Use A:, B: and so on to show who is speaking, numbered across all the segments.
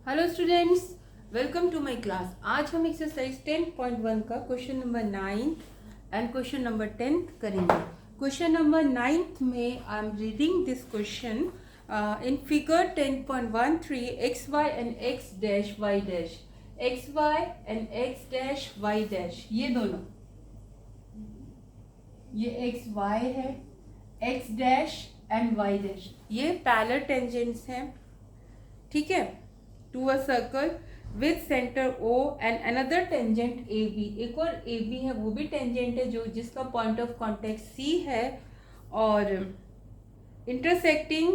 A: Hello students, welcome to my class. आज हम exercise 10.1 का question number 9 and question number 10 करेंगे। क्वेश्चन नंबर 9 में I am reading this question in figure 10.13 X Y and X dash Y dash, X Y and X dash Y dash, ये दोनों, ये X Y है, X dash and Y dash, ये parallel tangents हैं, ठीक है, to a circle with centre O and another tangent AB। एक और AB है, वो भी टेंजेंट है जो जिसका पॉइंट ऑफ कॉन्टेक्ट C है, और इंटरसेक्टिंग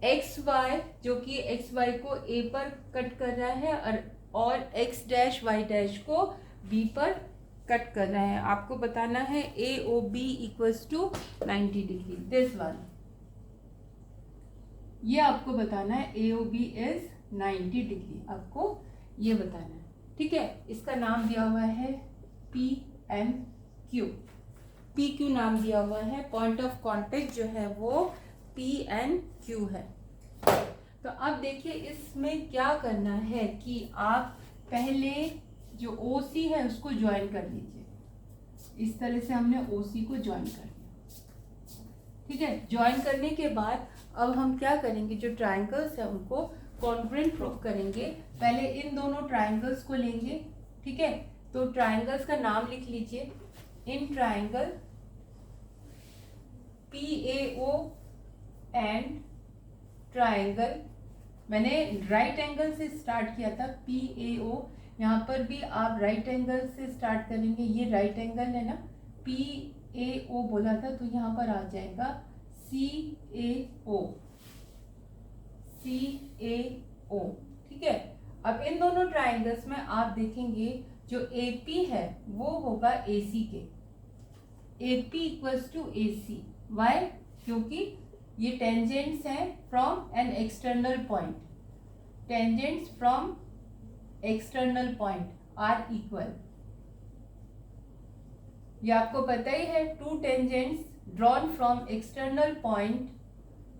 A: XY जो कि XY को A पर कट कर रहा है और X डैश Y डैश को B पर कट कर रहा है। आपको बताना है AOB equals to 90 degree, this one, ये आपको बताना है AOB इज 90 डिग्री, आपको ये बताना है, ठीक है। इसका नाम दिया हुआ है PQ, PQ नाम दिया हुआ है, पॉइंट ऑफ कांटेक्ट जो है वो PQ है। तो अब देखिए इसमें क्या करना है कि आप पहले जो OC है उसको ज्वाइन कर लीजिए। इस तरह से हमने OC को ज्वाइन कर लिया, ठीक है। ज्वाइन करने के बाद अब हम क्या करेंगे, जो ट्रायंगल्स है उनको कॉन्ग्रुएंट प्रूव करेंगे। पहले इन दोनों ट्रायंगल्स को लेंगे, ठीक है। तो ट्रायंगल्स का नाम लिख लीजिए। In triangle PAO and triangle, मैंने राइट एंगल से स्टार्ट किया था PAO, यहाँ पर भी आप राइट एंगल से स्टार्ट करेंगे। ये राइट एंगल है ना, PAO बोला था, तो यहाँ पर आ जाएगा CAO, ठीक है। अब इन दोनों ट्राइंगल्स में आप देखेंगे जो AP है वो होगा AC के, AP equals to AC। Why? क्योंकि ये टेंजेंट्स हैं from an external point, tangents from external point are equal. ये आपको पता ही है, two tangents drawn from external point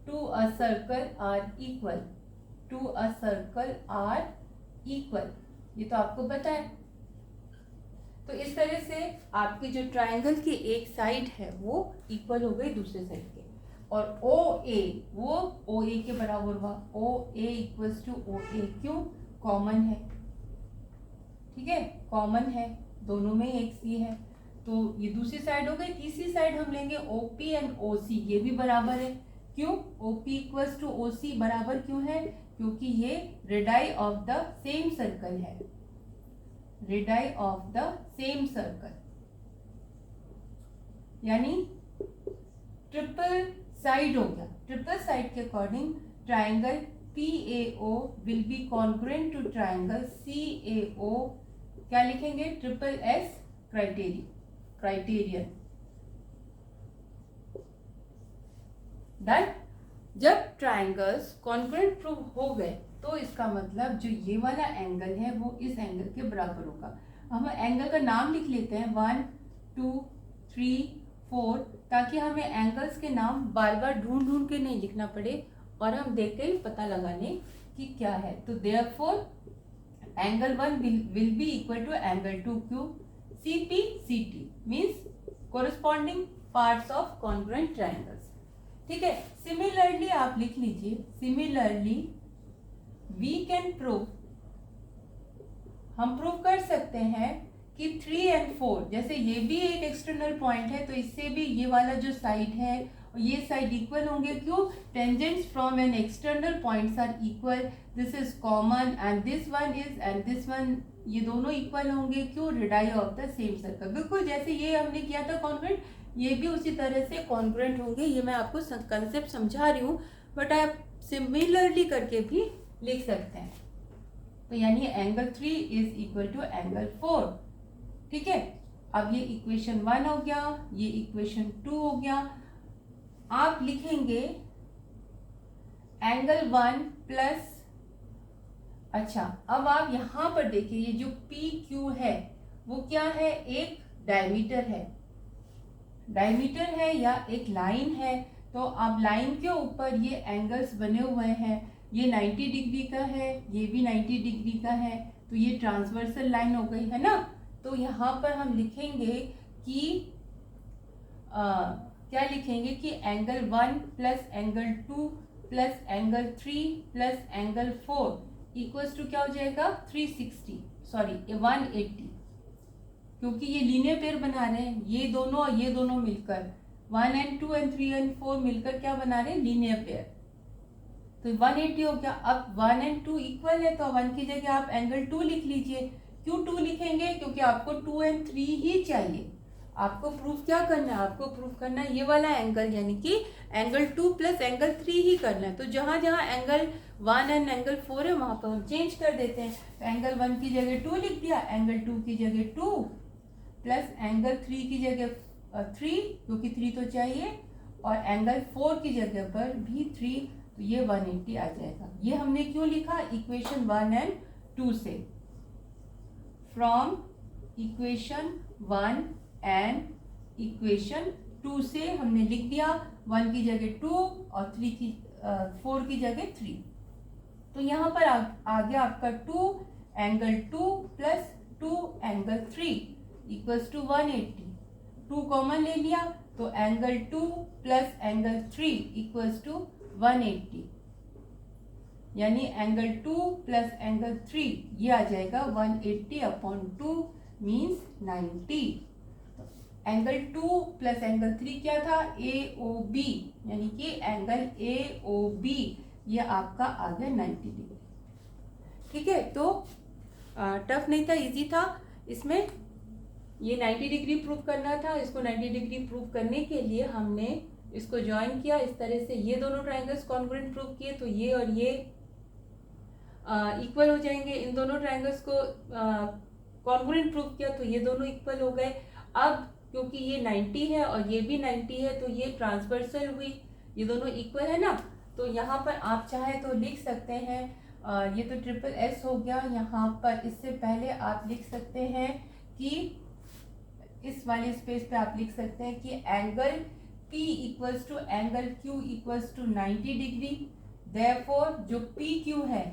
A: to a circle are equal, to a circle are equal, ये तो आपको पता है। तो इस तरह से आपके जो ट्रायंगल की एक साइड है वो इक्वल हो गई दूसरे साइड के, और OA वो OA के बराबर हुआ। OA इक्वल्स टू OA, क्यों? कॉमन है, ठीक है, कॉमन है, दोनों में एक C है, तो ये दूसरी साइड हो गई। तीसरी साइड हम लेंगे OP एंड OC, ये भी बराबर है, क्यों? OP इक्वल्स टू OC बराबर क्यों है? क्योंकि ये radii of the same circle है, radii of the same circle, यानी ट्रिपल साइड हो गया। ट्रिपल साइड के according triangle PAO will be congruent to triangle CAO, क्या लिखेंगे? Triple S criterion. डन। जब ट्राइंगल्स कॉन्ग्रुएंट प्रूव हो गए तो इसका मतलब जो ये वाला एंगल है वो इस एंगल के बराबर होगा। हम एंगल का नाम लिख लेते हैं 1 2 3 4, ताकि हमें एंगल्स के नाम बार बार ढूंढ ढूंढ के नहीं लिखना पड़े और हम देख के ही पता लगा लें कि क्या है। तो therefore angle 1 will be equal to angle 2 क्यों? CP/CT means corresponding parts of congruent triangles, ठीक है। सिमिलरली आप लिख लीजिए, सिमिलरली वी कैन प्रूव, हम प्रूव कर सकते हैं कि 3 and 4, जैसे ये भी एक एक्सटर्नल पॉइंट है तो इससे भी ये वाला जो साइड है और ये साइड इक्वल होंगे, क्यों? Tangents from an external points are equal, this is common and this one is and this one, ये दोनों इक्वल होंगे, क्यों? Radii of the same circle. बिल्कुल जैसे ये हमने किया था कॉन्ग्रुएंट, ये भी उसी तरह से कॉन्ग्रुएंट होंगे। ये मैं आपको कंसेप्ट समझा रही हूँ, बट आप सिमिलरली करके भी लिख सकते हैं। तो यानी angle 3 is equal to angle 4, ठीक है। अब ये इक्वेशन 1 हो गया, ये इक्वेशन 2 हो गया। आप लिखेंगे एंगल 1 प्लस, अच्छा अब आप यहां पर देखिए ये जो PQ है वो क्या है? एक डायमीटर है, डायमीटर है या एक लाइन है। तो अब लाइन के ऊपर ये एंगल्स बने हुए हैं, ये 90 डिग्री का है, ये भी 90 डिग्री का है, तो ये ट्रांसवर्सल लाइन हो गई है ना। तो यहाँ पर हम लिखेंगे कि क्या लिखेंगे कि angle 1 plus angle 2 plus angle 3 plus angle 4 equals to क्या हो जाएगा 360, सॉरी 180, क्योंकि ये लीनियर पेयर बना रहे हैं, ये दोनों और ये दोनों मिलकर 1 and 2 and 3 and 4 मिलकर क्या बना रहे हैं लीनियर पेयर। तो 180 हो गया। अब 1 and 2 इक्वल है तो 1 की जगह आप एंगल 2 लिख लीजिए। क्यों 2 लिखेंगे? क्योंकि आपको 2 and 3 ही चाहिए। आपको प्रूफ क्या करना है? आपको प्रूफ करना है ये वाला एंगल, यानी कि एंगल 2 प्लस एंगल 3 ही करना है। तो जहां जहां एंगल 1 एंड एंगल 4 है वहां पर हम चेंज कर देते हैं। तो एंगल 1 की जगह 2 लिख दिया, एंगल 2 की जगह 2 प्लस एंगल 3 की जगह 3, क्योंकि 3 तो चाहिए, और एंगल 4 की जगह पर भी 3, तो ये 180 आ जाएगा। ये हमने क्यों लिखा? इक्वेशन 1 एंड 2 से। फ्रॉम इक्वेशन 1 एंड इक्वेशन 2 से हमने लिख दिया 1 की जगह 2 और 4 की जगह 3। तो यहाँ पर आ गया आपका 2 angle 2 plus 2 angle 3 equals to 180। 2 common ले लिया तो angle 2 plus angle 3 equals to 180, यानी एंगल 2 प्लस एंगल 3 ये आ जाएगा 180 upon 2 means 90। Angle 2 plus angle 3 क्या था? AOB, यानी कि एंगल AOB ये आपका आ गया 90 डिग्री। ठीक है, तो टफ नहीं था, इजी था। इसमें ये 90 डिग्री प्रूव करना था। इसको 90 डिग्री प्रूव करने के लिए हमने इसको ज्वाइन किया इस तरह से। ये दोनों ट्रायंगल्स कॉन्ग्रुएंट प्रूव किए तो ये और ये इक्वल हो जाएंगे। इन दोनों ट्रायंगल्स को कॉन्ग्रुएंट प्रूव किया तो ये दोनों इक्वल हो गए। अब क्योंकि ये 90 है और ये भी 90 है तो ये ट्रांसवर्सल हुई, ये दोनों इक्वल है ना। तो यहाँ पर आप चाहे तो लिख सकते हैं, ये तो ट्रिपल S हो गया। यहाँ पर इससे पहले आप लिख सकते हैं कि इस वाले स्पेस पे आप लिख सकते हैं कि angle P equals to angle Q equals to 90 degree. Therefore जो PQ है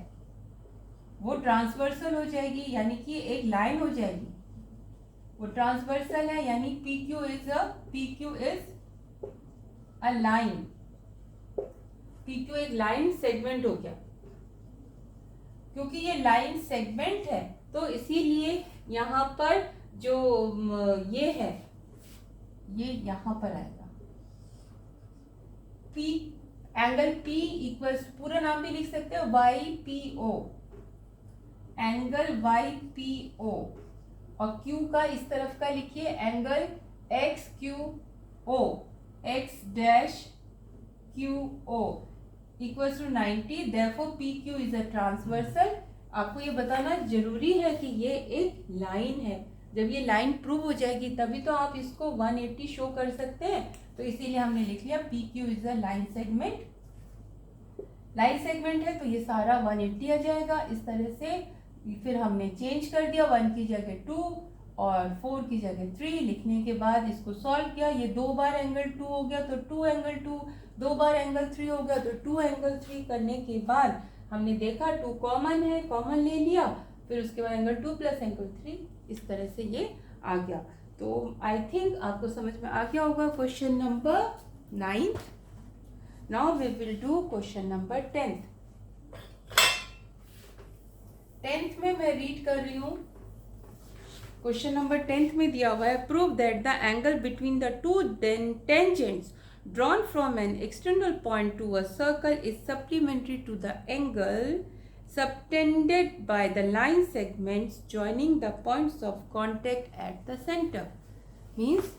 A: वो ट्रांसवर्सल हो जाएगी, यानी कि एक लाइन हो जाएगी, वो ट्रांसवर्सल है, यानी PQ is a line. PQ एक लाइन सेगमेंट हो गया। क्योंकि ये लाइन सेगमेंट है तो इसीलिए यहाँ पर जो ये है ये यहाँ पर आएगा। P एंगल P इक्वल्स, पूरा नाम भी लिख सकते हो, YPO, एंगल YPO, और Q का इस तरफ का लिखिए angle XQO, X dash QO equals to 90। Therefore PQ is a transversal. आपको ये बताना जरूरी है कि ये एक लाइन है। जब ये लाइन प्रूव हो जाएगी तभी तो आप इसको 180 शो कर सकते हैं। तो इसीलिए हमने लिख लिया PQ is a line segment. Line segment है तो ये सारा 180 आ जाएगा इस तरह से। फिर हमने चेंज कर दिया, 1 की जगह 2 और 4 की जगह 3 लिखने के बाद इसको सॉल्व किया। ये 2 बार एंगल 2 हो गया तो 2 एंगल 2, 2 बार एंगल 3 हो गया तो 2 एंगल 3 करने के बाद हमने देखा 2 कॉमन है, कॉमन ले लिया। फिर उसके बाद एंगल 2 प्लस एंगल 3, इस तरह से ये आ गया। तो आई थिंक आपको समझ में आ गया होगा question number 9। Now we will do question number 10th। 10th में मैं रीड कर रही हूँ। क्वेश्चन नंबर 10th में दिया हुआ है, prove that the angle between the two tangents drawn from an external point to a circle is supplementary to the angle subtended by the line segments joining the points of contact at the center। Means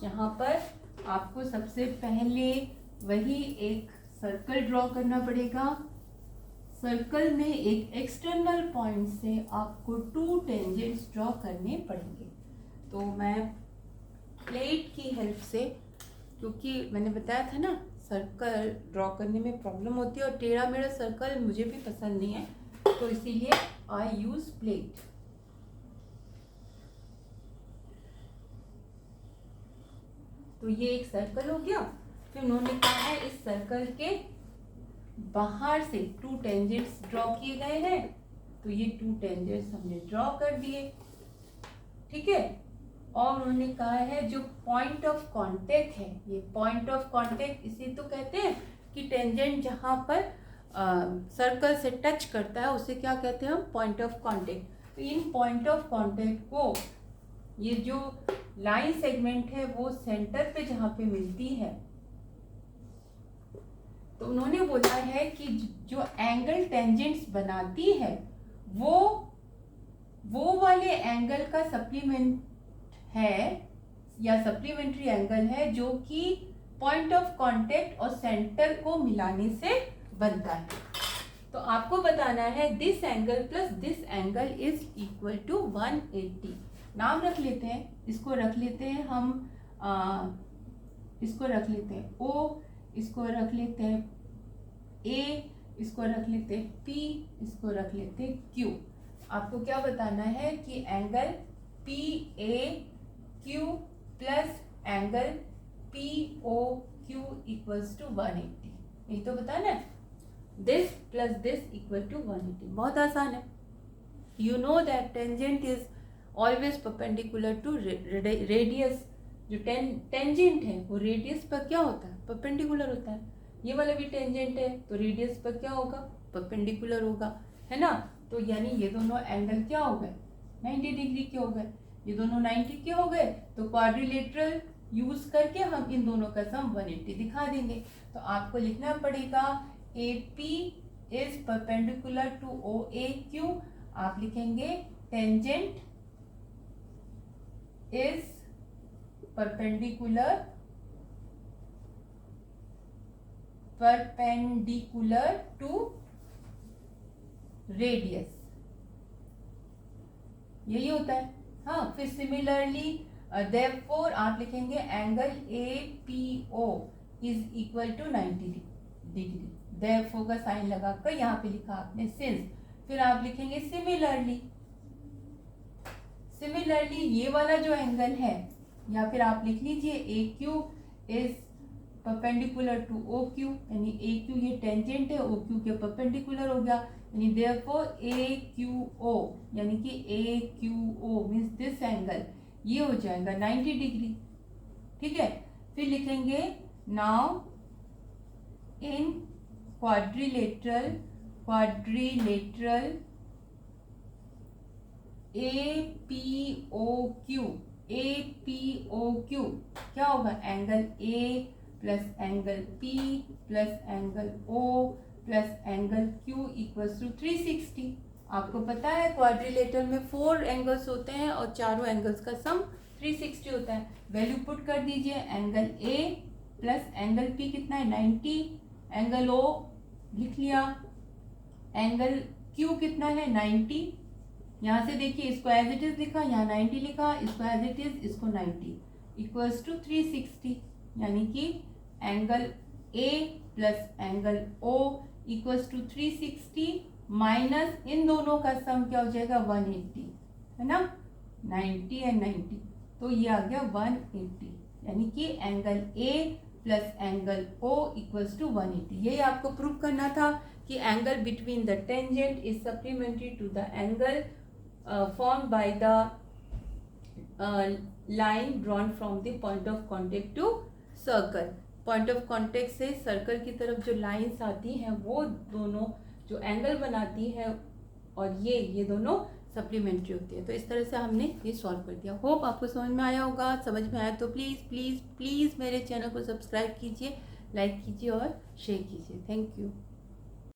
A: यहाँ पर आपको सबसे पहले वही एक circle draw करना पड़ेगा। Circle में एक एक्सटर्नल पॉइंट से आपको 2 टेंजेंट्स ड्रॉ करने पड़ेंगे। तो मैं प्लेट की हेल्प से, क्योंकि मैंने बताया था ना सर्कल ड्रॉ करने में प्रॉब्लम होती है और टेढ़ा मेढ़ा सर्कल मुझे भी पसंद नहीं है, तो इसीलिए आई यूज प्लेट। तो ये एक सर्कल हो गया। फिर उन्होंने कहा है इस सर्कल के बाहर से 2 टेंजेंट्स ड्रॉ किए गए हैं, तो ये 2 टेंजेंट्स हमने ड्रॉ कर दिए, ठीक है। और उन्होंने कहा है जो पॉइंट ऑफ कांटेक्ट है, ये पॉइंट ऑफ कांटेक्ट इसी तो कहते हैं कि टेंजेंट जहाँ पर सर्कल से टच करता है उसे क्या कहते हैं हम, पॉइंट ऑफ कांटेक्ट। तो इन पॉइंट ऑफ कांटेक्ट को, ये जो लाइन सेगमेंट है वो सेंटर पे जहाँ पे मिलती है, तो उन्होंने बोला है कि जो एंगल टेंजेंट्स बनाती है वो वाले एंगल का सप्लीमेंट है या सप्लीमेंट्री एंगल है जो कि पॉइंट ऑफ कांटेक्ट और सेंटर को मिलाने से बनता है। तो आपको बताना है this angle plus this angle is equal to 180। नाम रख लेते हैं, इसको रख लेते हैं हम इसको रख लेते हैं O, इसको रख लेते हैं A, इसको रख लेते हैं P, इसको रख लेते हैं Q। आपको क्या बताना है कि angle PAQ plus angle POQ equals to 180, यही तो बताना है। This plus this equal to 180, बहुत आसान है। You know that tangent is always perpendicular to radius. जो टेंजेंट है वो रेडियस पर क्या होता है, परपेंडिकुलर होता है। ये वाला भी टेंजेंट है तो रेडियस पर क्या होगा, परपेंडिकुलर होगा, है ना। तो यानी ये दोनों एंगल क्या हो गए, 90 डिग्री के हो गए, ये दोनों 90 के हो गए। तो क्वाड्रिलेटरल यूज करके हम इन दोनों का सम 180 दिखा देंगे। तो आपको लिखना पड़ेगा AP is perpendicular to OAQ। आप लिखेंगे tangent is perpendicular to radius, यही होता है। हाँ, फिर सिमिलरली देयरफॉर आप लिखेंगे angle APO is equal to 90 degree. Therefore का साइन लगाकर यहाँ पे लिखा आपने सिंस। फिर आप लिखेंगे सिमिलरली ये वाला जो एंगल है, या फिर आप लिख लीजिए AQ is perpendicular to OQ, यानी AQ ये टेंजेंट है, OQ के परपेंडिकुलर हो गया, यानी देयरफॉर AQO, यानी कि AQO मींस दिस एंगल ये हो जाएगा 90 डिग्री, ठीक है। फिर लिखेंगे नाउ इन क्वाड्रिलेटरल APOQ क्या होगा, angle A plus angle P plus angle O plus angle Q equals to 360। आपको पता है क्वाड्रिलेटरल में 4 एंगल्स होते हैं और चारों एंगल्स का सम 360 होता है। वैल्यू पुट कर दीजिए, angle A plus angle P कितना है 90, एंगल O लिख लिया, एंगल Q कितना है 90। यहाँ से देखिए इसको एज इट इज लिखा, यहाँ 90 लिखा, इसको एज इट इज, इसको 90 इक्वल्स टू 360, यानी कि angle A plus angle O equals to 360 minus इन दोनों का सम क्या हो जाएगा 180, है ना, 90 एंड 90, तो ये आ गया 180, यानी कि angle A plus angle O equals to 180। यही आपको प्रूव करना था कि angle between the tangent is supplementary to the angle formed by the line drawn from the point of contact to circle। Point of contact से circle की तरफ जो lines आती हैं वो दोनों जो एंगल बनाती है और ये दोनों सप्लीमेंट्री होती है। तो इस तरह से हमने ये सॉल्व कर दिया। होप आपको समझ में आया होगा। समझ में आया तो प्लीज़ प्लीज़ प्लीज़ मेरे चैनल को सब्सक्राइब कीजिए, लाइक कीजिए और शेयर कीजिए। Thank you.